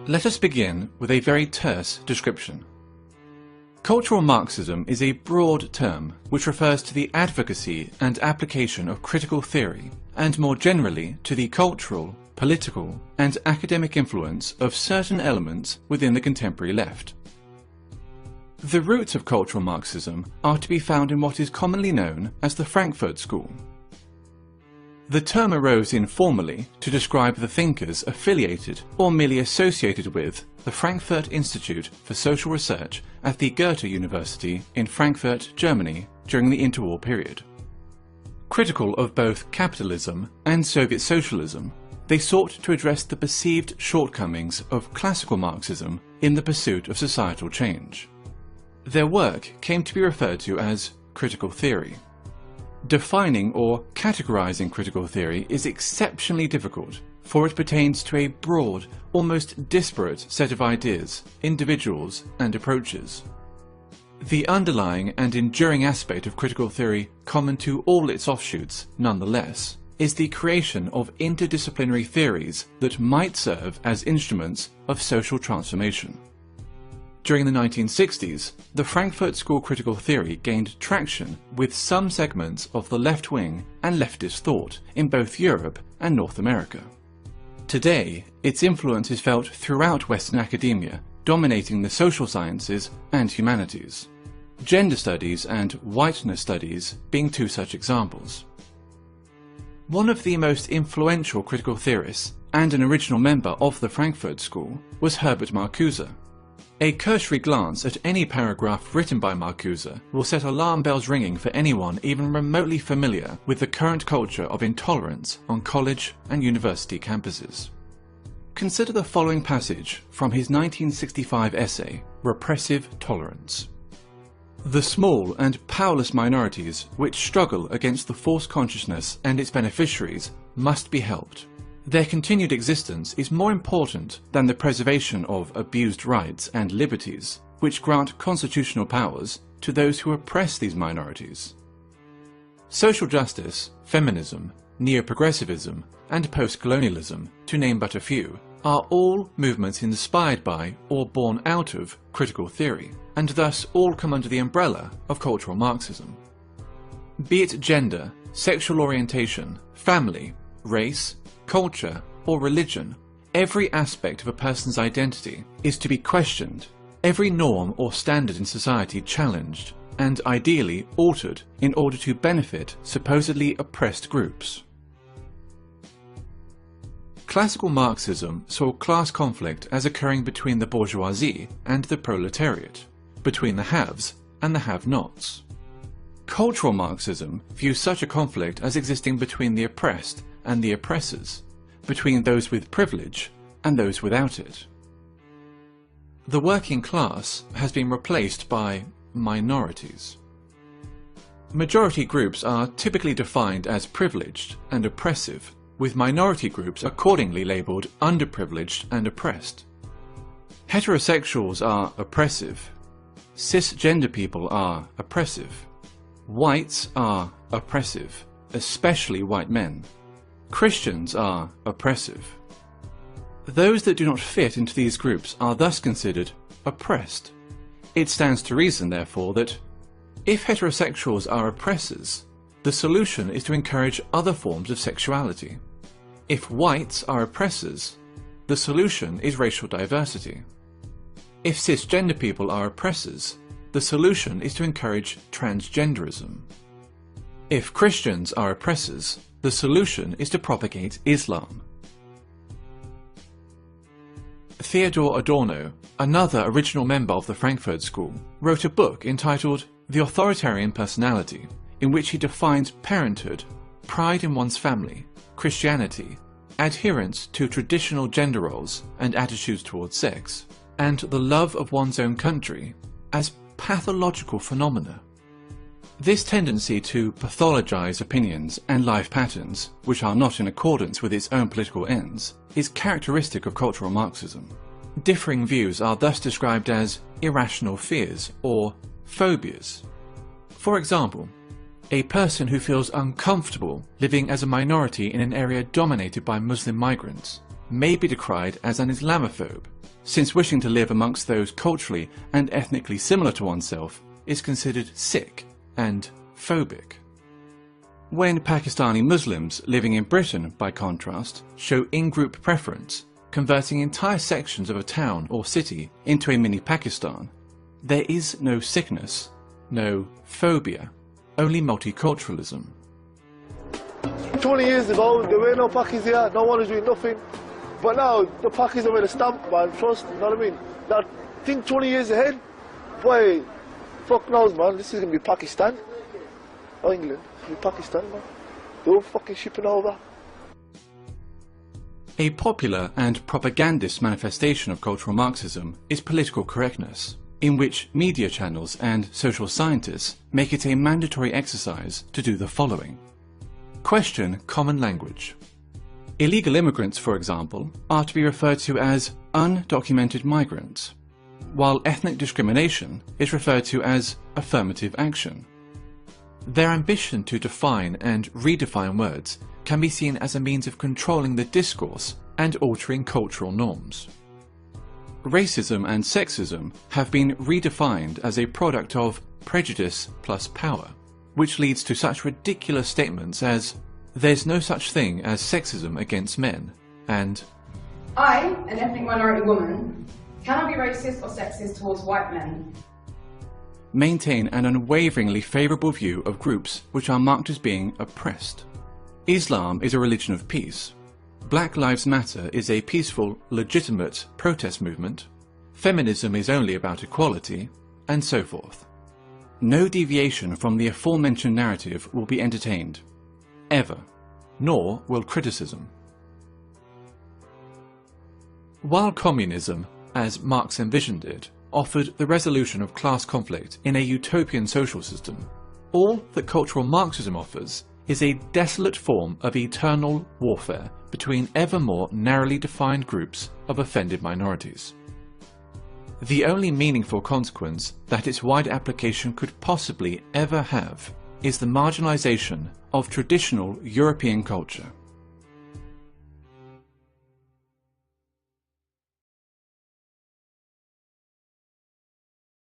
Let us begin with a very terse description. Cultural Marxism is a broad term which refers to the advocacy and application of critical theory, and more generally to the cultural, political, and academic influence of certain elements within the contemporary left. The roots of cultural Marxism are to be found in what is commonly known as the Frankfurt School. The term arose informally to describe the thinkers affiliated or merely associated with the Frankfurt Institute for Social Research at the Goethe University in Frankfurt, Germany during the interwar period. Critical of both capitalism and Soviet socialism, they sought to address the perceived shortcomings of classical Marxism in the pursuit of societal change. Their work came to be referred to as critical theory. Defining or categorizing critical theory is exceptionally difficult, for it pertains to a broad, almost disparate set of ideas, individuals, and approaches. The underlying and enduring aspect of critical theory, common to all its offshoots, nonetheless, is the creation of interdisciplinary theories that might serve as instruments of social transformation. During the 1960s, the Frankfurt School critical theory gained traction with some segments of the left-wing and leftist thought in both Europe and North America. Today, its influence is felt throughout Western academia, dominating the social sciences and humanities. Gender studies and whiteness studies being two such examples. One of the most influential critical theorists and an original member of the Frankfurt School was Herbert Marcuse. A cursory glance at any paragraph written by Marcuse will set alarm bells ringing for anyone even remotely familiar with the current culture of intolerance on college and university campuses. Consider the following passage from his 1965 essay, Repressive Tolerance. The small and powerless minorities which struggle against the false consciousness and its beneficiaries must be helped. Their continued existence is more important than the preservation of abused rights and liberties, which grant constitutional powers to those who oppress these minorities. Social justice, feminism, neo-progressivism, and post-colonialism, to name but a few, are all movements inspired by or born out of critical theory, and thus all come under the umbrella of cultural Marxism. Be it gender, sexual orientation, family, race, culture, or religion, every aspect of a person's identity is to be questioned, every norm or standard in society challenged, and ideally altered in order to benefit supposedly oppressed groups. Classical Marxism saw class conflict as occurring between the bourgeoisie and the proletariat, between the haves and the have-nots. Cultural Marxism views such a conflict as existing between the oppressed and the oppressors, between those with privilege and those without it. The working class has been replaced by minorities. Majority groups are typically defined as privileged and oppressive, with minority groups accordingly labelled underprivileged and oppressed. Heterosexuals are oppressive. Cisgender people are oppressive. Whites are oppressive, especially white men. Christians are oppressive. Those that do not fit into these groups are thus considered oppressed. It stands to reason, therefore, that if heterosexuals are oppressors, the solution is to encourage other forms of sexuality. If whites are oppressors, the solution is racial diversity. If cisgender people are oppressors, the solution is to encourage transgenderism. If Christians are oppressors, the solution is to propagate Islam. Theodor Adorno, another original member of the Frankfurt School, wrote a book entitled The Authoritarian Personality, in which he defines parenthood, pride in one's family, Christianity, adherence to traditional gender roles and attitudes towards sex, and the love of one's own country as pathological phenomena. This tendency to pathologize opinions and life patterns, which are not in accordance with its own political ends, is characteristic of cultural Marxism. Differing views are thus described as irrational fears or phobias. For example, a person who feels uncomfortable living as a minority in an area dominated by Muslim migrants may be decried as an Islamophobe, since wishing to live amongst those culturally and ethnically similar to oneself is considered sick and phobic. When Pakistani Muslims living in Britain, by contrast, show in-group preference, converting entire sections of a town or city into a mini Pakistan, there is no sickness, no phobia, only multiculturalism. 20 years ago, there were no Pakis here, no one was doing nothing. But now, the Pakis have made a stamp, man, trust, you know what I mean? Now, think 20 years ahead, boy, fuck knows, man, this is going to be Pakistan. Or England, it's going to be Pakistan, man. They're all fucking shipping over. A popular and propagandist manifestation of cultural Marxism is political correctness, in which media channels and social scientists make it a mandatory exercise to do the following. Question common language. Illegal immigrants, for example, are to be referred to as undocumented migrants, while ethnic discrimination is referred to as affirmative action. Their ambition to define and redefine words can be seen as a means of controlling the discourse and altering cultural norms. Racism and sexism have been redefined as a product of prejudice plus power, which leads to such ridiculous statements as, "There's no such thing as sexism against men," and "I, an ethnic minority woman, cannot be racist or sexist towards white men." Maintain an unwaveringly favourable view of groups which are marked as being oppressed. Islam is a religion of peace. Black Lives Matter is a peaceful, legitimate protest movement. Feminism is only about equality, and so forth. No deviation from the aforementioned narrative will be entertained, ever, nor will criticism. While communism, as Marx envisioned it, offered the resolution of class conflict in a utopian social system, all that cultural Marxism offers is a desolate form of eternal warfare between ever more narrowly defined groups of offended minorities. The only meaningful consequence that its wide application could possibly ever have is the marginalization of traditional European culture.